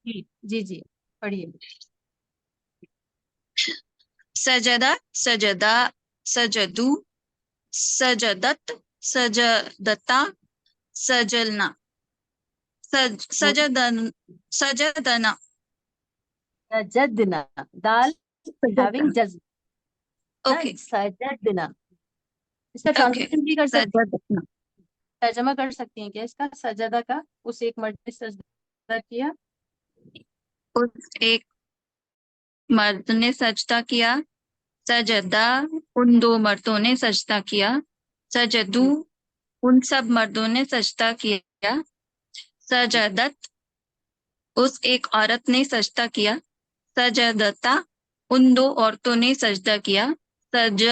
जी जी जी, पढ़िए। सजदा, सजदा, सजदू, सजदत, सजदता, सजलना, सजदन, सजदना। सजदना, दाल सजदना। हैविंग जज्ब ना, ओके। सजदना। इसका ओके। ट्रांसलेशन भी कर सकते, सजदना। तर्जमा कर सकती हैं क्या इसका, सजदा का, उस एक मर्द ने सजदा किया। उस एक मर्द ने सजदा किया। सजदा, उन दो मर्दों ने सजदा किया। सजदू, जी उन सब मर्दों ने सजदा किया। जी सजदत, उस एक औरत ने सजदा किया। सजदता, उन दो औरतों ने सजदा किया। सज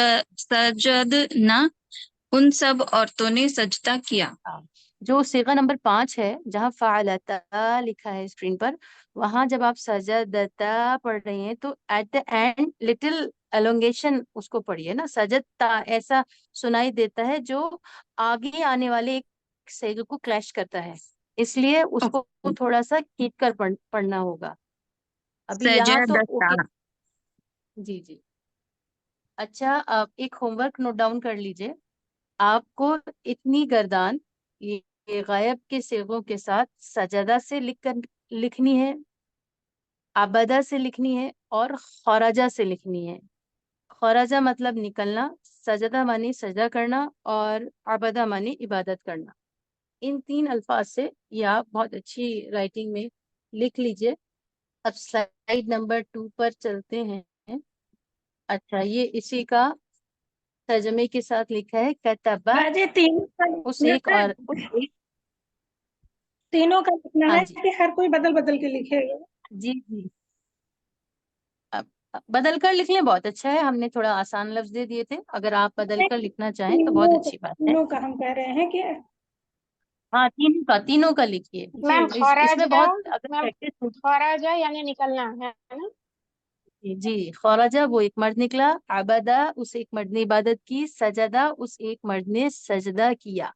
सजदना, उन सब औरतों ने सजदा किया। हाँ। जो सीगा नंबर 5 है, जहाँ फ़अलता लिखा है स्क्रीन पर, वहां जब आप सजदता पढ़ रही हैं तो at the end little elongation उसको पढ़िए ना, सजदता ऐसा सुनाई देता है, जो आगे आने वाले एक सीगे को क्लैश करता है, इसलिए उसको ओके। थोड़ा सा खींच कर पढ़ना होगा। अभी यहाँ तो सजदता। ओके। जी जी। अच्छा, आप एक होमवर्क नोट डाउन कर लीजिए। आपको इतनी गर्दान, ये गायब के सिगों के साथ सजदा से लिखनी है, आबदा से लिखनी है, और खौराजा से लिखनी है। खौराजा मतलब निकलना, सजदा मानी सजदा करना, और आबदा मानी इबादत करना। इन तीन अल्फाज से ये आप बहुत अच्छी राइटिंग में लिख लीजिए। अब स्लाइड नंबर 2 पर चलते हैं। अच्छा, ये इसी का तर्जमे के साथ लिखा है, कतबा, बाजी तीनों का उस लिखना एक है। और उस एक। तीनों का लिखना हाँ है जी कि हर कोई बदल बदल के लिखेगा? जी जी। अब बदल कर लिख लें, बहुत अच्छा है, हमने थोड़ा आसान लफ्ज दे दिए थे, अगर आप बदल कर लिखना चाहें तो बहुत अच्छी बात है। तीनों का हम कह रहे हैं कि हाँ, तीनों का लिखिए। मैम इसमें खौराजा। बहुत अगर मैम प्रैक्टिस हो। खौराजा यानी निकलना है ना? जी, खौराजा वो एक मर्द निकला, आबदा उस एक मर्द ने इबादत की, सजदा उस एक मर्द ने सजदा किया।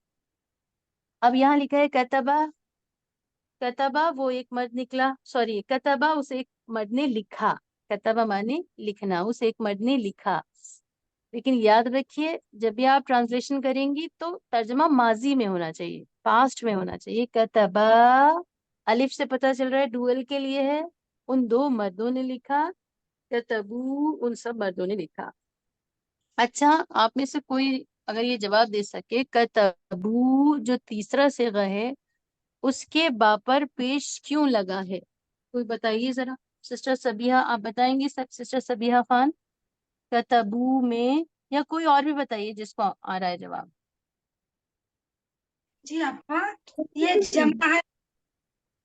अब यहाँ लिखा है कतबा, कतबा वो एक मर्द निकला, सॉरी, कतबा उस एक मर्द ने लिखा। कतबा माने लिखना, उस एक मर्द ने लिखा। लेकिन याद रखिए, जब भी आप ट्रांसलेशन करेंगी तो तर्जमा माजी में होना चाहिए, पास्ट में होना चाहिए। कतबा, अलिफ से पता चल रहा है डुअल के लिए है, उन दो मर्दों ने लिखा। कतबू, उन सब मर्दों ने लिखा। अच्छा, आप में से कोई अगर ये जवाब दे सके, कतबू जो तीसरा सिगा है, उसके बा पर पेश क्यों लगा है, कोई बताइए जरा। सिस्टर सबिहा, आप बताएंगी? सिस्टर सबिहा खान, कतबू में, या कोई और भी बताइए जिसको आ रहा है जवाब। जी आपा, ये जमा है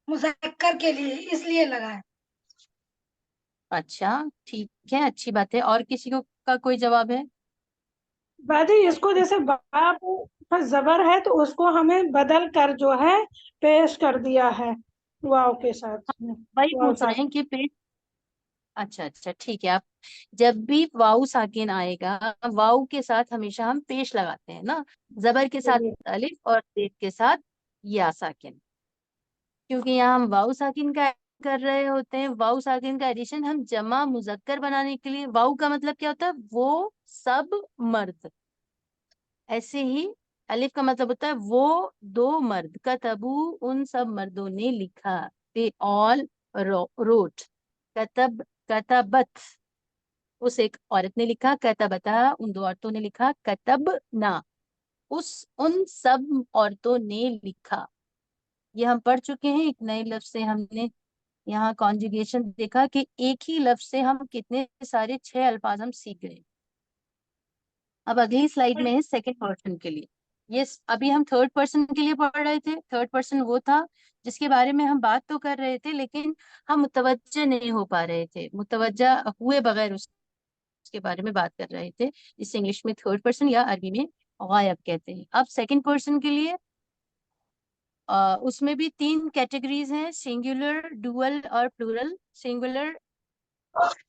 मुज़क्कर के लिए, इसलिए लगा है। अच्छा, ठीक है, अच्छी बात है। और किसी को का कोई जवाब है? बाजी इसको जैसे बाप पर जबर है तो उसको हमें बदल कर जो है पेश कर दिया है वाव के साथ में। वही वाव पूछ रहे साथ। हैं कि पेश। अच्छा अच्छा, ठीक है। आप जब भी वाऊ साकिन आएगा, वाऊ के साथ हमेशा हम पेश लगाते हैं ना, जबर के साथ चलिए। अलिफ और पेश के साथ या साकिन, क्योंकि यहाँ हम वाऊ साकिन का कर रहे होते हैं। वाऊ साकिन का एडिशन हम जमा मुजक्कर बनाने के लिए, वाऊ का मतलब क्या होता है, वो सब मर्द। ऐसे ही अलिफ का मतलब होता है वो दो मर्द। कतबू, उन सब मर्दों ने लिखा। They all road. कतब, कतबत उस एक औरत ने लिखा। कतबता, उन दो औरतों ने लिखा। कतब ना, उस उन सब औरतों ने लिखा। ये हम पढ़ चुके हैं। एक नए लफ्ज से हमने यहाँ कॉन्जुगेशन देखा कि एक ही लफ्ज से हम कितने सारे 6 अल्फाज हम सीख गए। अब अगली स्लाइड में है सेकंड पर्सन के लिए। ये अभी हम थर्ड पर्सन के लिए पढ़ रहे थे। थर्ड पर्सन वो था जिसके बारे में हम बात तो कर रहे थे, लेकिन हम मुतवज्जे नहीं हो पा रहे थे, मुतवज्जा हुए बगैर उसके बारे में बात कर रहे थे। इसे इंग्लिश में थर्ड पर्सन या अरबी में गायब कहते हैं। अब सेकंड पर्सन के लिए उसमें भी 3 कैटेगरीज हैं, सिंगुलर, डुअल और प्लूरल। सिंगुलर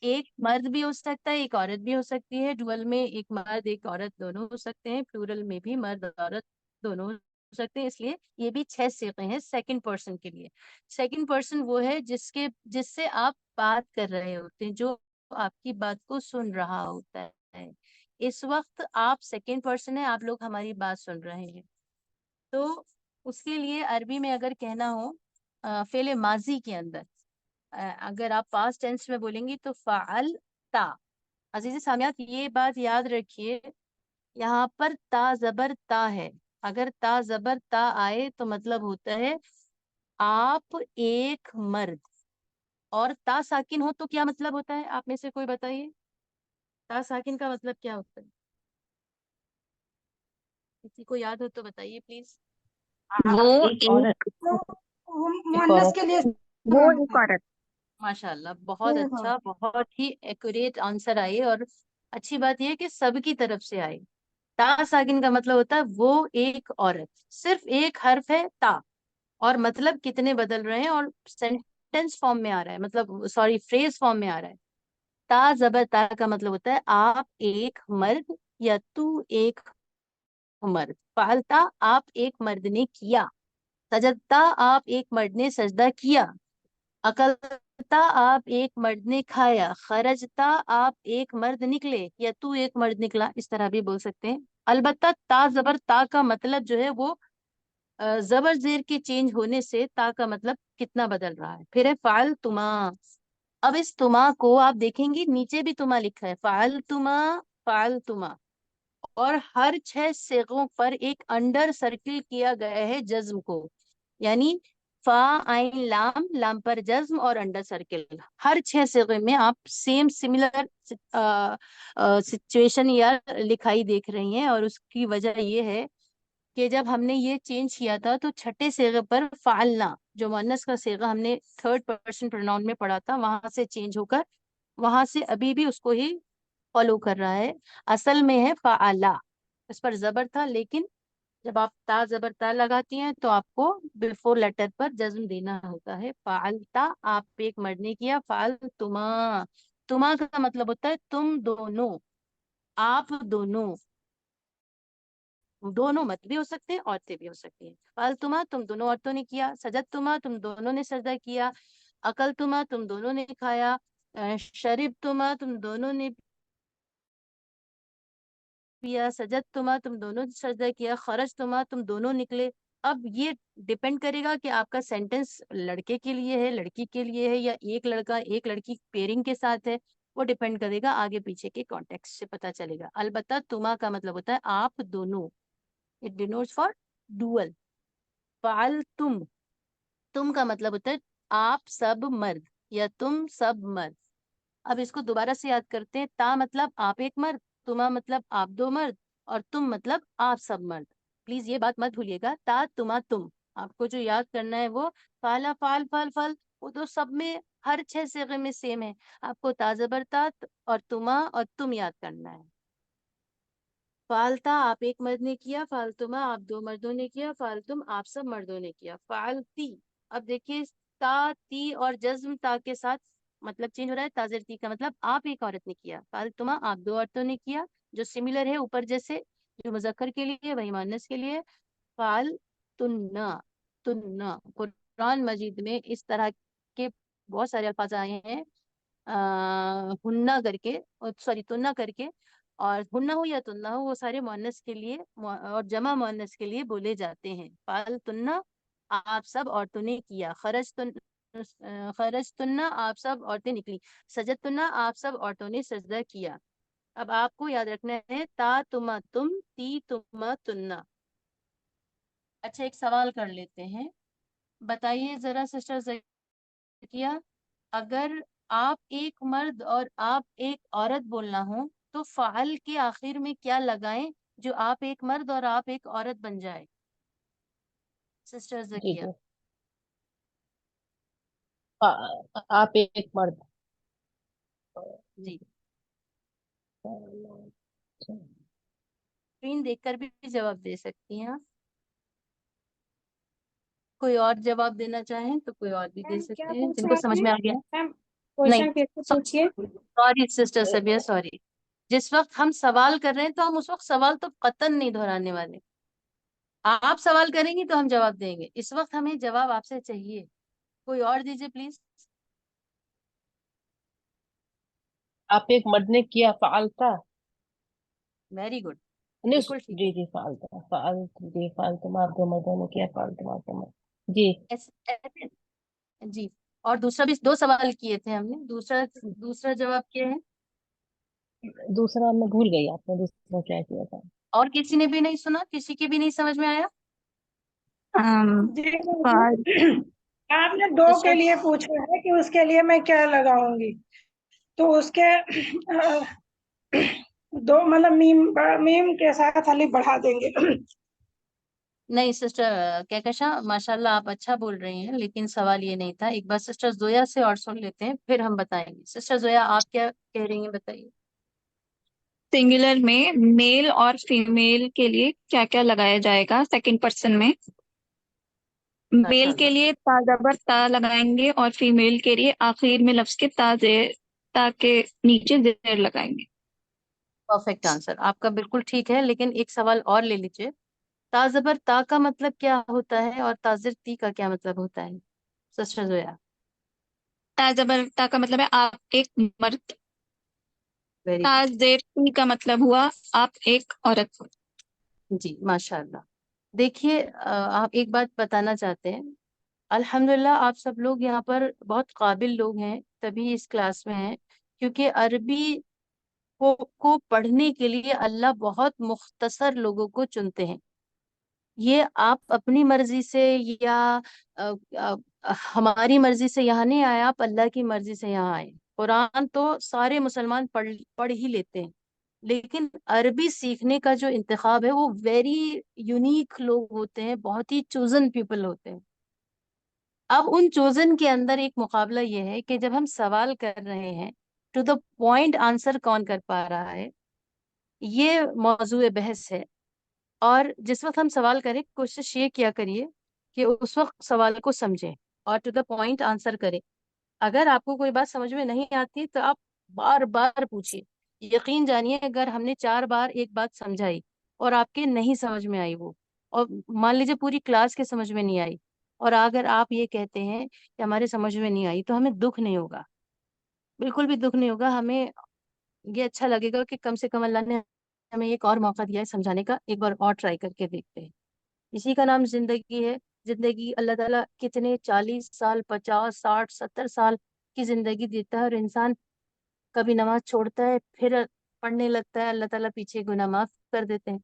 एक मर्द भी हो सकता है, एक औरत भी हो सकती है। डुअल में एक मर्द एक औरत दोनों हो सकते हैं। प्लूरल में भी मर्द और औरत दोनों सकते हैं, इसलिए ये भी 6 सीखे हैं सेकंड पर्सन के लिए। सेकंड पर्सन वो है जिससे आप बात कर रहे होते हैं, जो आपकी बात को सुन रहा होता है। इस वक्त आप सेकंड पर्सन है, आप लोग हमारी बात सुन रहे हैं। तो उसके लिए अरबी में अगर कहना हो फेले माजी के अंदर, अगर आप पास्ट टेंस में बोलेंगी तो फ़अल ता। अजीज सामियात, ये बात याद रखिए, यहाँ पर ता जबर ता है। अगर ता जबर ता आए तो मतलब होता है आप एक मर्द। और ता साकिन हो तो क्या मतलब होता है, आप में से कोई बताइए, ता साकिन का मतलब क्या होता है? किसी को याद हो तो बताइए प्लीज। वो एक एक औरत, तो वो एक मुअन्नस औरत। के लिए वो इस्तेमाल एक होता औरत। माशाल्लाह, बहुत अच्छा, बहुत ही एक्यूरेट आंसर आए। और अच्छी बात यह है कि सबकी तरफ से आए। ता साकिन का मतलब होता है वो एक औरत। सिर्फ एक हर्फ है ता, और मतलब कितने बदल रहे हैं, और सेंटेंस फॉर्म में आ रहा है, मतलब सॉरी फ्रेज फॉर्म में आ रहा है। ता जबर ता का मतलब होता है आप एक मर्द, या तू एक मर्द। फालता आप एक मर्द ने किया। सजदता आप एक मर्द ने सजदा किया। अकलता आप एक मर्द ने खाया। खरजता आप एक मर्द निकले, या तू एक मर्द निकला, इस तरह भी बोल सकते हैं। अलबत्ता ता जबर ता का मतलब जो है वो जबर जेर के चेंज होने से ता का मतलब कितना बदल रहा है। फिर है फाल तुमा। अब इस तुमा को आप देखेंगे नीचे भी तुमा लिखा है, फाल तुमा, फाल तुमा। और हर 6 सिगों पर एक अंडर सर्किल किया गया है जज्म को, यानी फा आइन लाम, लाम पर जज्म और अंडर सर्किल। हर 6 सिगे में आप सेम सिमिलर सिचुएशन या लिखाई देख रही हैं। और उसकी वजह यह है कि जब हमने ये चेंज किया था तो छठे सेगे पर फालना, जो मुअन्नस का सेगा हमने थर्ड पर्सन प्रोनाउन में पढ़ा था, वहां से चेंज होकर वहां से अभी भी उसको ही फॉलो कर रहा है। असल में है फाला, इस पर जबर था, लेकिन जब आप ता जबर ता लगाती हैं तो आपको बिफोर लेटर पर जज्म देना होता है। फालता आप एक मर्द ने किया। फाल तुमा, तुमा का मतलब होता है तुम दोनों, आप दोनों। दोनों मर्द भी हो सकते हैं, औरतें भी हो सकती हैं। फाल तुमा तुम दोनों औरतों ने किया। सजद तुमा तुम दोनों ने सजदा किया। अकल तुमा तुम दोनों ने खाया। शरीब तुमा तुम दोनों ने पिया। सजद तुमा तुम दोनों ने सजदा किया। खरज तुमा तुम दोनों निकले। अब ये डिपेंड करेगा कि आपका सेंटेंस लड़के के लिए है, लड़की के लिए है, या एक लड़का एक लड़की पेयरिंग के साथ है। वो डिपेंड करेगा, आगे पीछे के कॉन्टेक्स्ट से पता चलेगा। अलबत्ता तुमा का मतलब होता है आप दोनों। It denotes for dual. फाल तुम का मतलब होता है आप सब मर्द, या तुम सब मर्द। अब इसको दोबारा से याद करते हैं। ता मतलब आप एक मर्द, तुमा मतलब आप दो मर्द, और तुम मतलब आप सब मर्द। प्लीज ये बात मत भूलिएगा, ता तुमा तुम, आपको जो याद करना है वो फाला फाल फल फल, वो तो सब में हर 6 सिगे में सेम है। आपको ता जबर ता और तुमा और तुम याद करना है। फालता आप एक मर्द ने किया। फालतुमा आप दो मर्दों ने किया। फालतुम आप सब मर्दों ने किया। फालती, अब देखिए ता ती और जज्म ता के साथ मतलब चेंज हो रहा है। ताजर ती का मतलब आप एक औरत ने किया। फालतुमा आप दो औरतों ने किया, जो सिमिलर है ऊपर जैसे, जो मुजक्कर के लिए वही मुअन्नस के लिए। फाल तुन्ना, तुन्ना कुरान मजीद में इस तरह के बहुत सारे अल्फाज आए हैं हुन्ना करके, और सॉरी तुन्ना करके। और हुन्ना हो या तुन्ना हो, वो सारे मुअन्नस के लिए और जमा मुअन्नस के लिए बोले जाते हैं। फाल तुन्ना आप सब औरतों ने किया। खरज तुन्ना आप सब औरतें निकली। सजद तुन्ना आप सब औरतों ने सजदा किया। अब आपको याद रखना है ता तुमा तुम, ती तुमा तुन्ना। अच्छा, एक सवाल कर लेते हैं, बताइए जरा सिस्टर जकिया, अगर आप एक मर्द और आप एक औरत बोलना हो तो फाल के आखिर में क्या लगाएं जो आप एक मर्द और आप एक औरत बन जाए? सिस्टर जी जकिया। जी। आप एक मर्द। जी, स्क्रीन देखकर भी जवाब दे सकती हैं आप। कोई और जवाब देना चाहें तो कोई और भी दे मैम क्या सकते हैं, पूछा जिनको समझ आपने? में आ गया। मैम नहीं, क्वेश्चन फिर से पूछिए। सॉरी सिस्टर सबिया, सॉरी। जिस वक्त हम सवाल कर रहे हैं तो हम उस वक्त सवाल तो कतन नहीं दोहराने वाले। आप सवाल करेंगी तो हम जवाब देंगे। इस वक्त हमें जवाब आपसे चाहिए। कोई और दीजिए प्लीज। आप एक मर्द ने किया फाल था। Very good. नहीं बिल्कुल ठीक जी है। जी, फाल था, फाल जी, फाल तो मार दो, मर्दों ने किया फाल तो मार दो जी। ऐसे जी। और दूसरा भी 2 सवाल किए थे हमने। दूसरा दूसरा जवाब क्या है? दूसरा मैं भूल गई, आपने दूसरा क्या किया था? और किसी ने भी नहीं सुना? किसी की भी नहीं समझ में आया? जी फाल आपने 2 के सिस्टर लिए पूछा है कि उसके लिए मैं क्या लगाऊंगी, तो उसके 2 मतलब मीम के साथ खाली बढ़ा देंगे। नहीं, सिस्टर कहकशा माशाल्लाह आप अच्छा बोल रही हैं, लेकिन सवाल ये नहीं था। एक बार सिस्टर जोया से और सुन लेते हैं, फिर हम बताएंगे। सिस्टर जोया आप क्या कह रही हैं, बताइए। सिंगुलर में मेल और फीमेल के लिए क्या क्या लगाया जाएगा सेकंड पर्सन में? मेल के माशाल्लाह। लिए ता जबर ता लगाएंगे और फीमेल के लिए आखिर में लफ्ज के ता जेर, ता के नीचे जेर लगाएंगे। परफेक्ट आंसर आपका बिल्कुल ठीक है, लेकिन एक सवाल और ले लीजिए। ता जबर ता का मतलब क्या होता है और ताजिर ती का क्या मतलब होता है? सिस्टर जोया। ता जबर ता का मतलब है आप एक मर्द। वेरी ता गुड। जेर ती का मतलब हुआ आप एक औरत। जी माशाल्लाह। देखिए आप एक बात बताना चाहते हैं। अल्हम्दुलिल्लाह आप सब लोग यहाँ पर बहुत काबिल लोग हैं, तभी इस क्लास में हैं। क्योंकि अरबी को पढ़ने के लिए अल्लाह बहुत मुख्तसर लोगों को चुनते हैं। ये आप अपनी मर्जी से या अ, अ, हमारी मर्जी से यहाँ नहीं आए, आप अल्लाह की मर्जी से यहाँ आए। कुरान तो सारे मुसलमान पढ़ पढ़ ही लेते हैं, लेकिन अरबी सीखने का जो इंतखाब है वो वेरी यूनिक लोग होते हैं, बहुत ही चोजन पीपल होते हैं। अब उन चोजन के अंदर एक मुकाबला ये है कि जब हम सवाल कर रहे हैं, टू द पॉइंट आंसर कौन कर पा रहा है, ये मौजूए बहस है। और जिस वक्त हम सवाल करें, कोशिश ये किया करिए कि उस वक्त सवाल को समझें और टू द पॉइंट आंसर करें। अगर आपको कोई बात समझ में नहीं आती तो आप बार बार पूछिए। यकीन जानिए, अगर हमने 4 बार एक बात समझाई और आपके नहीं समझ में आई वो, और मान लीजिए पूरी क्लास के समझ में नहीं आई, और अगर आप ये कहते हैं कि हमारे समझ में नहीं आई, तो हमें दुख नहीं होगा। बिल्कुल भी दुख नहीं होगा। हमें ये अच्छा लगेगा कि कम से कम अल्लाह ने हमें एक और मौका दिया है समझाने का, एक बार और ट्राई करके देखते हैं। इसी का नाम जिंदगी है। जिंदगी अल्लाह ताला कितने 40 साल, 50, 60, 70 साल की जिंदगी देता है, और इंसान कभी नमाज छोड़ता है, फिर पढ़ने लगता है, अल्लाह ताला पीछे गुनाह माफ कर देते हैं।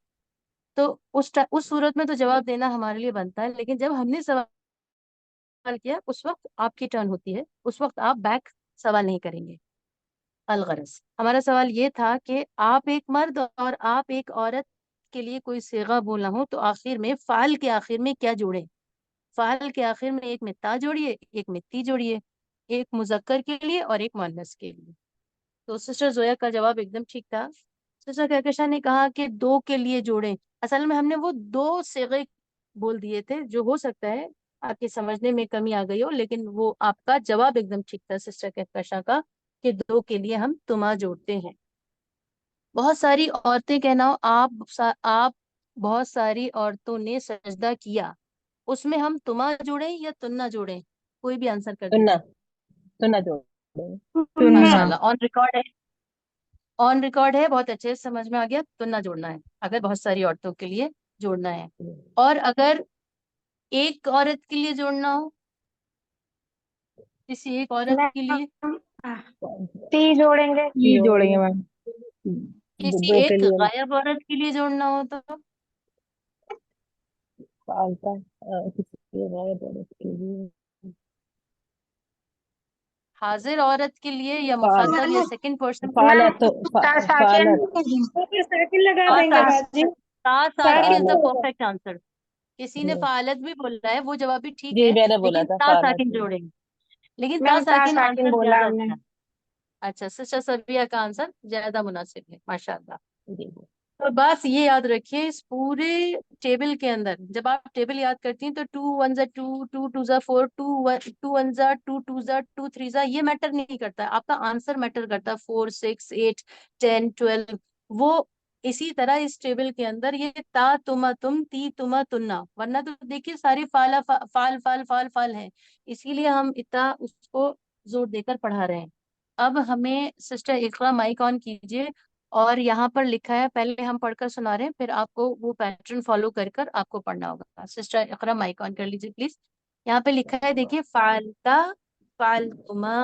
तो उस सूरत में तो जवाब देना हमारे लिए बनता है, लेकिन जब हमने सवाल किया, उस वक्त आपकी टर्न होती है, उस वक्त आप बैक सवाल नहीं करेंगे। अलगरज हमारा सवाल ये था कि आप एक मर्द और आप एक औरत के लिए कोई सिगा बोलना हो, तो आखिर में फाल के आखिर में क्या जोड़े? फाल के आखिर में एक में ता जोड़िए, एक में ती जोड़िए। एक मुजक्कर के लिए और एक मुअन्नस के लिए। तो सिस्टर जोया का जवाब एकदम ठीक था। सिस्टर कहकशा ने कहा कि 2 के लिए जोड़ें। असल में हमने वो 2 सिगे बोल दिए थे, जो हो सकता है आपके समझने में कमी आ गई हो, लेकिन वो आपका जवाब एकदम ठीक था सिस्टर कहकशा का, कि 2 के लिए हम तुमा जोड़ते हैं। बहुत सारी औरतें कहना हो, आप बहुत सारी औरतों ने सजदा किया, उसमें हम तुमा जोड़ें या तुन्ना जोड़ें? कोई भी आंसर कर सुनना, दीजिए। सुनना जोड़ देंगे। सुनना। माशाल्लाह, ऑन रिकॉर्ड है। ऑन रिकॉर्ड है, बहुत अच्छे से समझ में आ गया। तुन्ना जोड़ना है अगर बहुत सारी औरतों के लिए जोड़ना है। और अगर एक औरत के लिए जोड़ना हो, किसी एक औरत के लिए, ती जोड़ेंगे। ये जोड़ेंगे मैम। किसी दो के एक लिए गायब औरत के लिए जोड़ना हो तो पालता, किसी गायब औरत के लिए हाजिर औरत के लिए, या फाल, मुखातब या सेकंड पर्सन के फाल लिए। है तो ता फाल साकिन। है। तो साकिन लगा ता देंगे साकिन, बाजी। ता साकिन इज साकिन फाल द है। बोलेगा। Perfect answer. किसी ने फालत भी बोला है, वो जवाब भी ठीक जी है, मैंने बोला लेकिन था ता फाल है। साकिन जोड़ेंगे। लेकिन ता मैम ता साकिन साकिन आंसर बोला ज्यादा हमने। अच्छा है। अच्छा, सिस्टर सबिया का आंसर ज्यादा मुनासिब है, माशाल्लाह। जी जी। तो बस ये याद रखिए, इस पूरे टेबल के अंदर जब आप टेबल याद करती हैं, तो 2 1 जा 2, 2 2 जा 4, 2 1 जा 2 2 जा 2 3 जा, ये मैटर नहीं करता है, आपका आंसर मैटर करता है। 4 6 8 10 12, वो इसी तरह इस टेबल के अंदर ये ता तुमा तुम ती तुमा तुन्ना, वरना तो देखिए सारे फाला फाल फाल फाल फाल है, इसीलिए हम इतना उसको जोर देकर पढ़ा रहे हैं। अब हमें सिस्टर इकरा माइक ऑन कीजिए, और यहाँ पर लिखा है, पहले हम पढ़कर सुना रहे हैं, फिर आपको वो पैटर्न फॉलो कर कर आपको पढ़ना होगा। सिस्टर इकरा माइक ऑन कर लीजिए प्लीज। यहाँ पे लिखा है, देखिए, फालता फालतुमा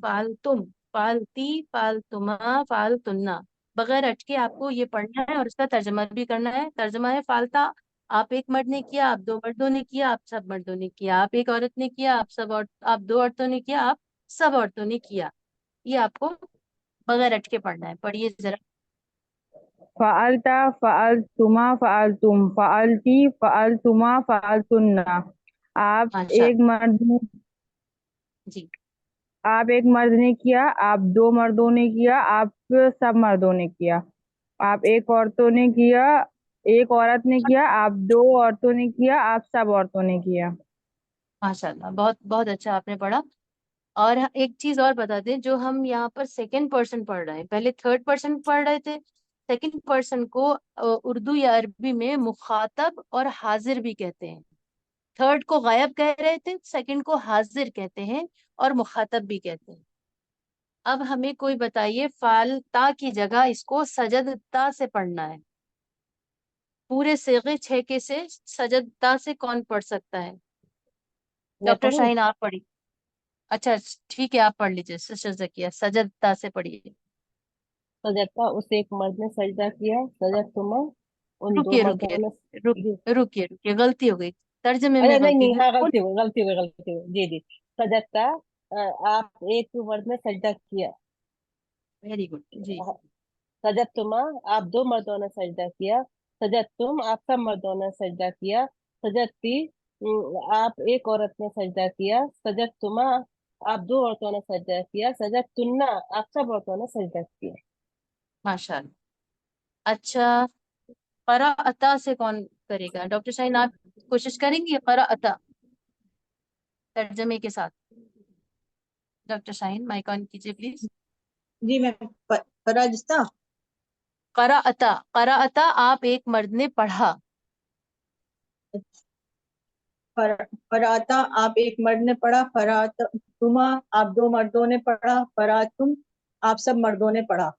फालतुम फालती फालतुमा फालतुन्ना। बगैर अटके आपको ये पढ़ना है और इसका तर्जमा भी करना है। तर्जमा है, फालता आप एक मर्द ने किया, आप दो मर्दों ने किया, आप सब मर्दों ने किया, आप एक औरत ने किया, आप दो औरतों ने किया, आप सब औरतों ने किया। ये आपको बगैर अटके पढ़ना है, पढ़िए जरा। फ़अलता फ़अलतुमा फ़अलतुम फ़अलती फ़अलतुमा फ़अलतुन्ना। आप माशा एक मर्द ने जी। आप एक मर्द ने किया, आप दो मर्दों ने किया, आप सब मर्दों ने किया। आप एक औरतों ने किया, एक औरत ने किया, आप दो औरतों ने किया, आप सब औरतों ने किया। माशाल्लाह, बहुत बहुत अच्छा आपने पढ़ा। और एक चीज और बता दें, जो हम यहाँ पर सेकंड पर्सन पढ़ रहे हैं, पहले थर्ड पर्सन पढ़ रहे थे। सेकंड पर्सन को उर्दू या अरबी में मुखातब और हाजिर भी कहते हैं। थर्ड को गायब कह रहे थे, सेकंड को हाजिर कहते हैं और मुखातब भी कहते हैं। अब हमें कोई बताइए, फालता की जगह इसको सजदता से पढ़ना है। पूरे सेगे छह के से सजदता से कौन पढ़ सकता है? मैं डॉक्टर पढ़ूं? शाहीन आप पढ़िए। अच्छा, ठीक है, आप पढ़ लीजिए सिस्टर जकिया, सजदता से पढ़िए। सजदता, उस एक मर्द ने सजदा किया, सजद तुम उन दो रुकिए मर्दों रुकिए ने। रुक जी। रुकिए रुकिए, गलती हो गई, तर्जमे अरे में नहीं गलती नहीं, हुई। हाँ गलती हो गई, गलती हो गई, गलती हो गई। जी जी। सजदता, आप एक मर्द ने सजदा किया। वेरी गुड जी। सजद तुम, आप दो मर्दों ने सजदा किया। सजद तुम, आप सब मर्दों ने सजदा किया। सजदती, आप एक औरत ने सजदा किया। सजद तुम, आप दो औरतों ने सजदा किया। सजद तुन्ना, आप सब औरतों ने सजदा किया। माशाल्लाह। अच्छा, क़राअता से कौन करेगा? डॉक्टर शाहीन आप कोशिश करेंगे क़राअता तर्जमे के साथ? डॉक्टर शाहीन माइक ऑन कीजिए प्लीज। जी मैं फराजता। क़राअता, क़राअता आप एक मर्द ने पढ़ा। फराता आप एक मर्द ने पढ़ा। फरात तुमा आप दो मर्दों ने पढ़ा। फरात तुम आप सब मर्दों ने पढ़ा।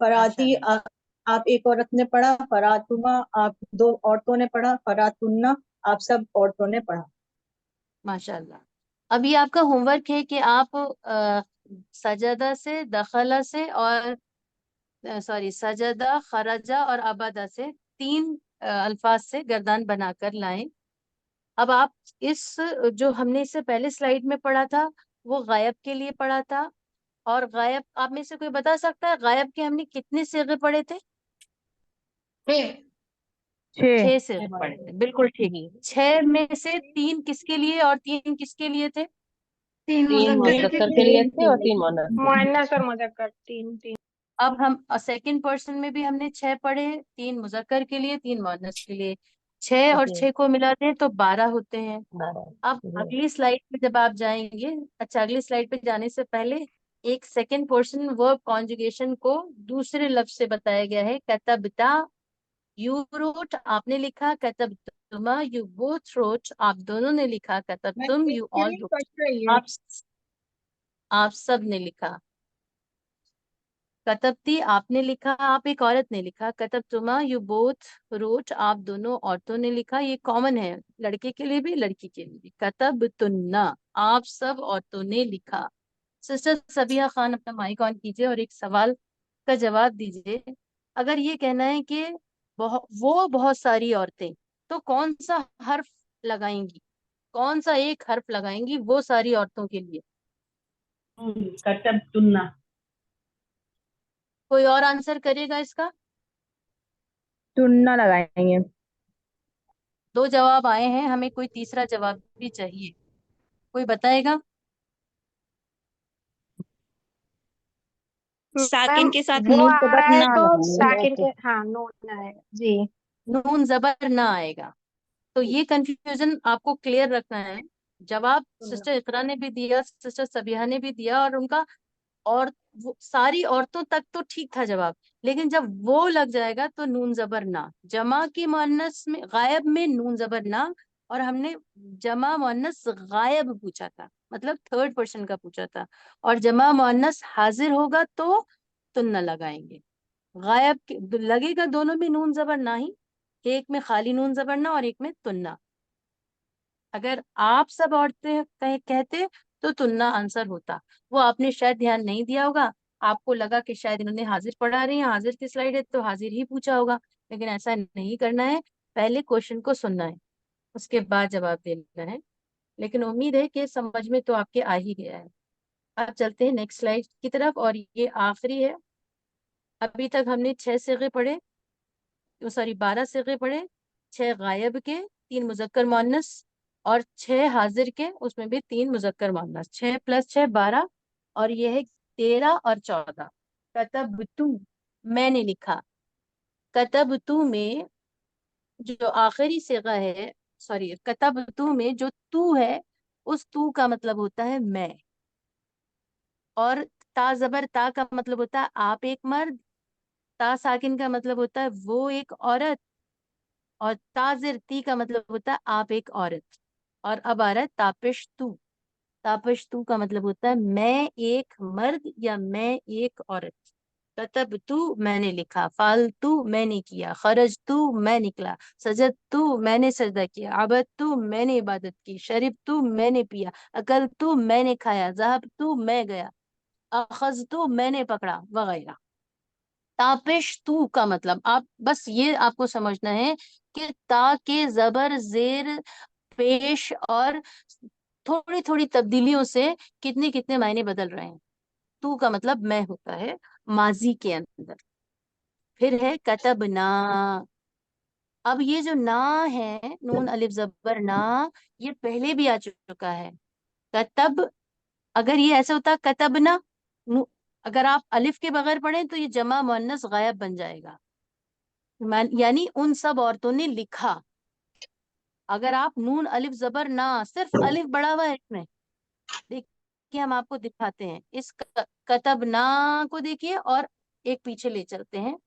फराती माशाल्लाह, आप एक औरत ने पढ़ा। फरातुमा आप दो औरतों ने पढ़ा। फरातुन्ना आप सब औरतों ने पढ़ा। माशाल्लाह। अभी आपका होमवर्क है कि आप सजदा से, दखला से और सॉरी, सजदा, खरजा और अबदा से तीन अल्फाज से गर्दान बनाकर लाएं। अब आप इस, जो हमने इससे पहले स्लाइड में पढ़ा था, वो गायब के लिए पढ़ा था। और गायब, आप में से कोई बता सकता है गायब के हमने कितने सेगे पढ़े थे? छः। छः। छह सेगे पढ़े थे, बिल्कुल ठीक। जी। छह में से तीन किसके लिए और तीन किसके लिए थे? तीन तीन मुजक्कर के मुजक्कर के लिए। लिए थे और तीन मुअन्नस के लिए। मुअन्नस और मुजक्कर, तीन तीन। अब हम सेकंड पर्सन में भी हमने छह पढ़े, तीन मुजक्कर के लिए, तीन मुअन्नस के लिए। छह और जी। छह को मिला दें तो 12 होते हैं। 12। अब जी। अगली स्लाइड पे जब आप जाएंगे, अच्छा, अगली स्लाइड पे जाने से पहले एक सेकंड पर्सन वर्ब कॉन्जुगेशन को दूसरे लफ्ज से बताया गया है। कतबता, यू रोट, आपने लिखा। कतबतुमा, यू बोथ रोट, आप दोनों ने लिखा। मैं कतबतुम, यू इसके ऑल लिए रोट, पढ़ रही हूँ। आप सब ने लिखा। कतबती, आपने लिखा, आप एक औरत ने लिखा। कतबतुमा, यू बोथ रोट, आप दोनों औरतों ने लिखा। ये कॉमन है, लड़के के लिए भी लड़की के लिए भी। कतबतुन्ना, आप सब औरतों ने लिखा। सिस्टर सबिया खान, अपना माइक ऑन कीजिए और एक सवाल का जवाब दीजिए। अगर ये कहना है कि वो बहुत सारी औरतें, तो कौन सा हर्फ लगाएंगी? कौन सा एक हर्फ लगाएंगी वो सारी औरतों के लिए? कतब तुन्ना। कोई और आंसर करेगा इसका? चुनना लगाएंगे। दो जवाब आए हैं, हमें कोई तीसरा जवाब भी चाहिए। कोई बताएगा? साकिन मैम के साथ वो नून आ जबर रहा है ना तो लगाएंगे। साकिन के, हाँ नोट आएगा जी। नून जबर ना आएगा, तो ये कंफ्यूजन आपको क्लियर रखना है। जवाब सिस्टर इकरा ने भी दिया, सिस्टर सबिहा ने भी दिया, और उनका और वो सारी औरतों तक तो ठीक था जवाब, लेकिन जब वो लग जाएगा तो नून जबर ना। जमा की मुअन्नस में गायब में नून जबर ना, और हमने जमा मुअन्नस गायब पूछा था, मतलब थर्ड पर्सन का पूछा था, और जमा मुअन्नस हाजिर होगा तो तुन्ना लगाएंगे। गायब लगेगा दोनों में नून जबर ना ही, एक में खाली नून जबर ना और एक में तुन्ना। अगर आप सब औरतें कहते तो तुन्ना आंसर होता, वो आपने शायद ध्यान नहीं दिया होगा, आपको लगा कि शायद इन्होंने हाजिर पढ़ा रही है, हाजिर की स्लाइड है तो हाजिर ही पूछा होगा, लेकिन ऐसा नहीं करना है। पहले क्वेश्चन को सुनना है, उसके बाद जवाब देना है। लेकिन उम्मीद है कि समझ में तो आपके आ ही गया है। अब चलते हैं नेक्स्ट स्लाइड की तरफ, और ये आखिरी है। अभी तक हमने 6 सिगे पढ़े, सॉरी 12 सिगे पढ़े, 6 गायब के, 3 मुजक्कर मुअन्नस, और 6 हाजिर के, उसमें भी 3 मुजक्कर मुअन्नस। 6 + 6 12, और ये है 13 और 14। कतब तू, मैंने लिखा। कतब तू में जो आखिरी सिगा है, सॉरी कतब तू में जो तू है, उस तू का मतलब होता है मैं, और ता जबर ता का मतलब होता है आप एक मर्द, ता साकिन का मतलब होता है वो एक औरत, और ताजिर ती का मतलब होता है आप एक औरत। और अब आ रहा है तापिश तू। तापिश तू का मतलब होता है मैं एक मर्द या मैं एक औरत। कतब तू, मैंने लिखा। फाल तू, मैंने किया। खरज तू, मैं निकला। सजद तू, मैंने सजदा किया। अबद तू, मैंने इबादत की। शरीब तू, मैंने पिया। अकल तू, मैंने खाया। जहब तू, मैं गया। अखज तू, मैंने पकड़ा, वगैरह। तापिश तू का मतलब, आप बस ये आपको समझना है कि ता के जबर जेर पेश और थोड़ी थोड़ी तब्दीलियों से कितने कितने मायने बदल रहे हैं। तू का मतलब मैं होता है माजी के अंदर। फिर है कतबना। अब ये जो ना है, नून अलिफ जबर ना, ये पहले भी आ चुका है। कतब, अगर ये ऐसे होता कतबना, अगर आप अलिफ के बगैर पढ़ें तो ये जमा मुअन्नस गायब बन जाएगा, यानी उन सब औरतों ने लिखा। अगर आप नून अलिफ जबर ना, सिर्फ अलिफ बढ़ा हुआ है इसमें, देखिए हम आपको दिखाते हैं इस कतब ना को, देखिए, और एक पीछे ले चलते हैं।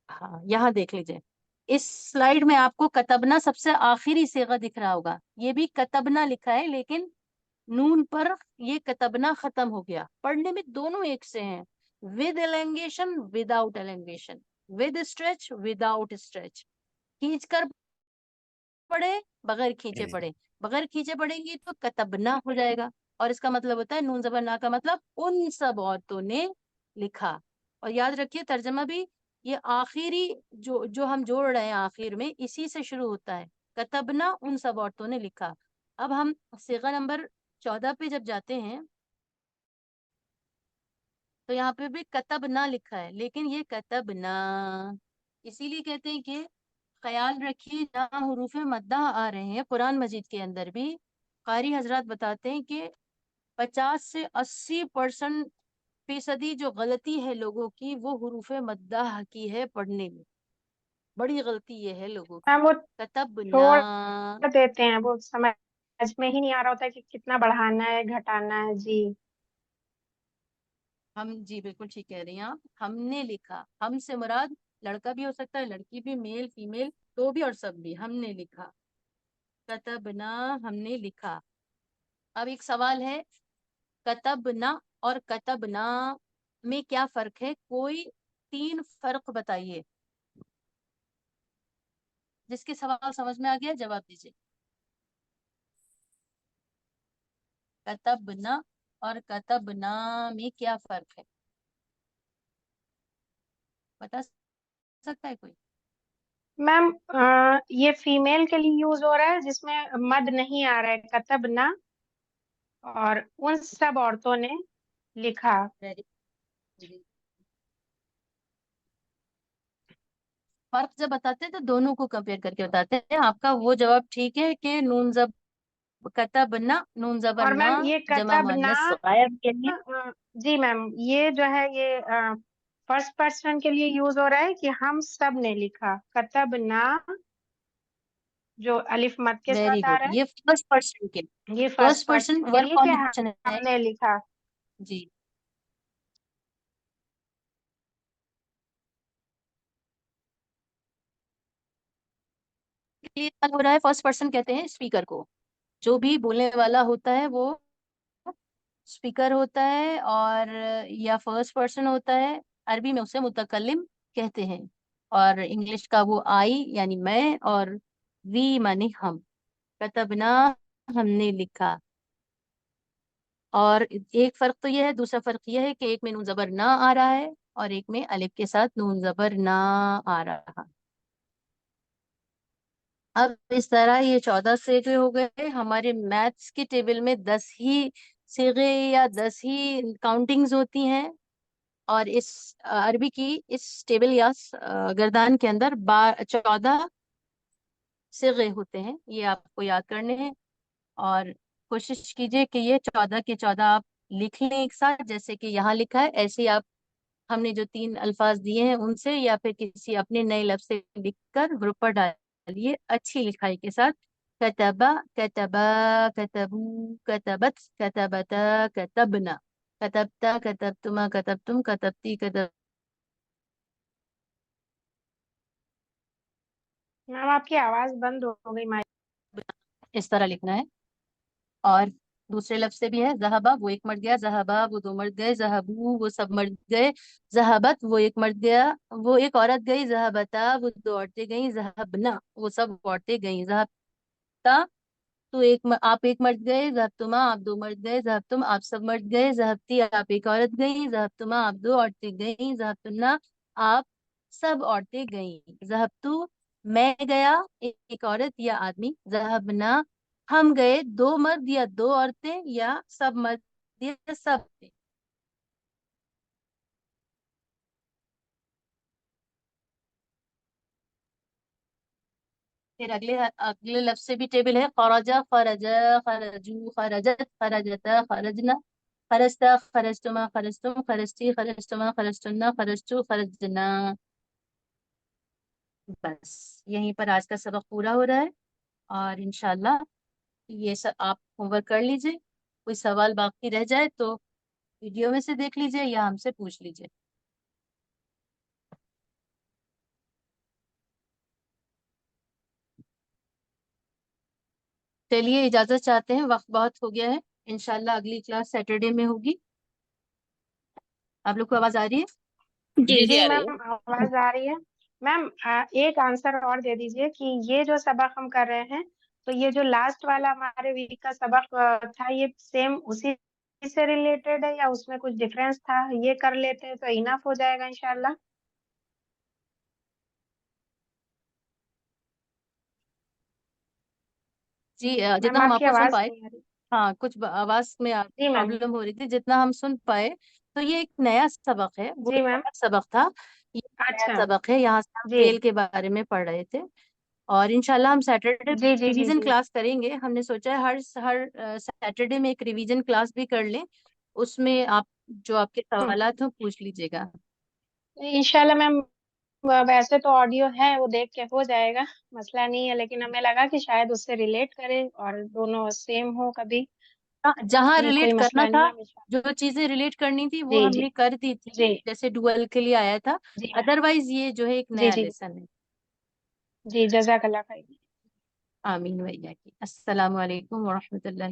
हाँ, यहाँ देख लीजिए, इस स्लाइड में आपको कतबना सबसे आखिरी सेगा दिख रहा होगा। ये भी कतबना लिखा है, लेकिन नून पर ये कतबना खत्म हो गया। पढ़ने में दोनों एक से हैं, with elongation without elongation, with stretch without stretch, खींच कर पढ़े बगैर खींचे पढ़े। बगैर खींचे पढ़ेंगे तो कतबना हो जाएगा, और इसका मतलब होता है नून जबर ना का मतलब उन सब औरतों ने लिखा। और याद रखिए तर्जमा भी, ये आखिरी जो जो हम जोड़ रहे हैं आखिर में, इसी से शुरू होता है। कतबना उन सब औरतों ने लिखा। अब हम सिगा नंबर 14 पे जब जाते हैं, तो यहाँ पे भी कतब ना लिखा है, लेकिन ये कतब ना इसीलिए कहते हैं कि ख्याल रखिए जहाँ हुरूफ मद्दा आ रहे हैं कुरान मजीद के अंदर भी, कारी हजरात बताते हैं कि 50 से 80% फीसदी जो गलती है लोगों की, वो हुरूफ मद्दा की है पढ़ने में। बड़ी गलती ये है लोगों की। मैम वो कतब ना, छोड़ देते हैं, वो समझ में ही नहीं आ रहा होता है कि कितना बढ़ाना है घटाना है। जी हम जी बिल्कुल ठीक कह रही हैं आप। हमने लिखा, हम से मुराद लड़का भी हो सकता है, लड़की भी, मेल फीमेल तो भी, और सब भी। हमने लिखा, कतबना, हमने लिखा। अब एक सवाल है, कतबना और कतबना में क्या फर्क है? कोई 3 फर्क बताइए। जिसके सवाल समझ में आ गया जवाब दीजिए। कतबना और कतबना में क्या फर्क है, बता सकता है कोई? मैम, ये फीमेल के लिए यूज हो रहा है जिसमें मद नहीं आ रहा है, कतब ना, और उन सब औरतों ने लिखा। वेरी, फर्क जब बताते हैं तो दोनों को कंपेयर करके बताते हैं। आपका वो जवाब ठीक है कि नून जब कतबना, नून जबर और ना, मैम ये जमा कतब ना, मुअन्नस गायब के लिए। जी मैम, ये जो है ये फर्स्ट पर्सन के लिए यूज हो रहा है कि हम सब ने लिखा। कतब ना जो अलिफ मद के वेरी साथ आ गुड। रहा है, ये फर्स्ट पर्सन के ये फर्स्ट फर्स्ट पर्सन पर्सन के वर्ब लिए कि कॉम्बिनेशन है। हमने लिखा। जी, क्लियर हो रहा है। फर्स्ट पर्सन कहते हैं स्पीकर को, जो भी बोलने वाला होता है वो स्पीकर होता है, और या फर्स्ट पर्सन होता है। अरबी में उसे मुतकल्लिम कहते हैं, और इंग्लिश का वो आई यानी मैं, और वी माने हम। कतबना हमने लिखा। और एक फर्क तो यह है, दूसरा फर्क यह है कि एक में नून जबर ना आ रहा है और एक में अलिफ के साथ नून जबर ना आ रहा। अब इस तरह ये 14 सेगे हो गए। हमारे मैथ्स के टेबल में 10 ही सेगे या 10 ही काउंटिंग्स होती हैं, और इस अरबी की इस टेबल या गर्दान के अंदर 14 सेगे होते हैं। ये आपको याद करने हैं, और कोशिश कीजिए कि ये 14 के 14 आप लिख लें एक साथ, जैसे कि यहाँ लिखा है। ऐसे ही आप हमने जो 3 अल्फाज दिए हैं उनसे, या फिर किसी अपने नए लफ्ज से लिखकर ग्रुप पर डालिए अच्छी लिखाई के साथ। कतबा, कतबा, कतबू, कतबत, कतबता, कतबना, कतबता, कतबतुमा, कतबतुम, कतबती, कतब। मैम आपकी आवाज बंद हो गई माइक। इस तरह लिखना है। और दूसरे लफ्ज से भी है। जहाबा, वो एक मर्द गया। जहाबा, वो दो मर्द गए। जहाबू, वो सब मर्द गए। जहाबत, वो एक मर्द गया, वो एक औरत गई। जहाबता, वो दो औरतें गईं। जहाबना, वो सब औरतें गईं। जहाबता, तो आप एक मर्द गए। जहाबतुमा, आप दो मर्द गए। जहाबतुम, आप सब मर्द गए। जहाबती, आप एक औरत गई। जहाबतुमा, आप दो औरतें गईं। जहाबतुन्ना, आप सब औरतें गईं। जहाबतु, मैं गया, एक औरत या आदमी। जहाबना, हम गए, दो मर्द या दो औरतें, या सब मर्द या सब। फिर अगले अगले लफ्ज से भी टेबल है। खरजा, खरजा, खरजू, खरजत, खरजता, खरजना, खरस्ता, खरजतुमा, खरजतुम, खरजती, खरजतुमा, खरजतुन्ना, खरजतु, खरजना। बस यहीं पर आज का सबक पूरा हो रहा है, और इंशाल्लाह ये सब आप होमवर्क कर लीजिए। कोई सवाल बाकी रह जाए तो वीडियो में से देख लीजिए या हमसे पूछ लीजिए। चलिए, इजाजत चाहते हैं, वक्त बहुत हो गया है। इंशाल्लाह अगली क्लास सैटरडे में होगी। आप लोग को आवाज आ रही है? जी जी आ रही है। मैम आवाज आ रही है। मैम एक आंसर और दे दीजिए कि ये जो सबक हम कर रहे हैं, तो ये जो लास्ट वाला हमारे वीक का सबक था, ये सेम उसी से रिलेटेड है या उसमें कुछ डिफरेंस था? ये कर लेते हैं तो इनफ हो जाएगा इंशाल्लाह। जी, मैम जितना हम आपकी आपको सुन आवाज पाए। नहीं आ रही। हाँ, कुछ आवाज में जी मैम। प्रॉब्लम हो रही थी, जितना हम सुन पाए। तो ये एक नया सबक है, वो जी एक मैम। अलग सबक था। ये एक नया अच्छा। सबक है, यहाँ से हम जी फेल के बारे में पढ़ रहे थे। और इंशाल्लाह हम सैटरडे जी जी जी रिवीजन जी। क्लास करेंगे। हमने सोचा है हर हर सैटरडे में एक रिवीजन क्लास भी कर लें। उसमें आप जो आपके सवालात हो पूछ लीजिएगा। इंशाल्लाह मैम। वैसे तो ऑडियो है, वो देख के हो जाएगा, मसला नहीं है, लेकिन हमें लगा कि शायद उससे रिलेट करे और दोनों सेम हो कभी। जहाँ नहीं, रिलेट कोई करना मसला नहीं था, मैम इंशाल्लाह। जो चीजें रिलेट करनी थी वो जी जी हमने कर दी थी, जी जैसे डुअल के लिए आया था। जी मैम। अदरवाइज ये जो है एक जी नया जी लेसन है। जी, जज़ाकल्लाह खैर। आमीन भैया की। अस्सलाम वालेकुम वरहमतुल्लाहि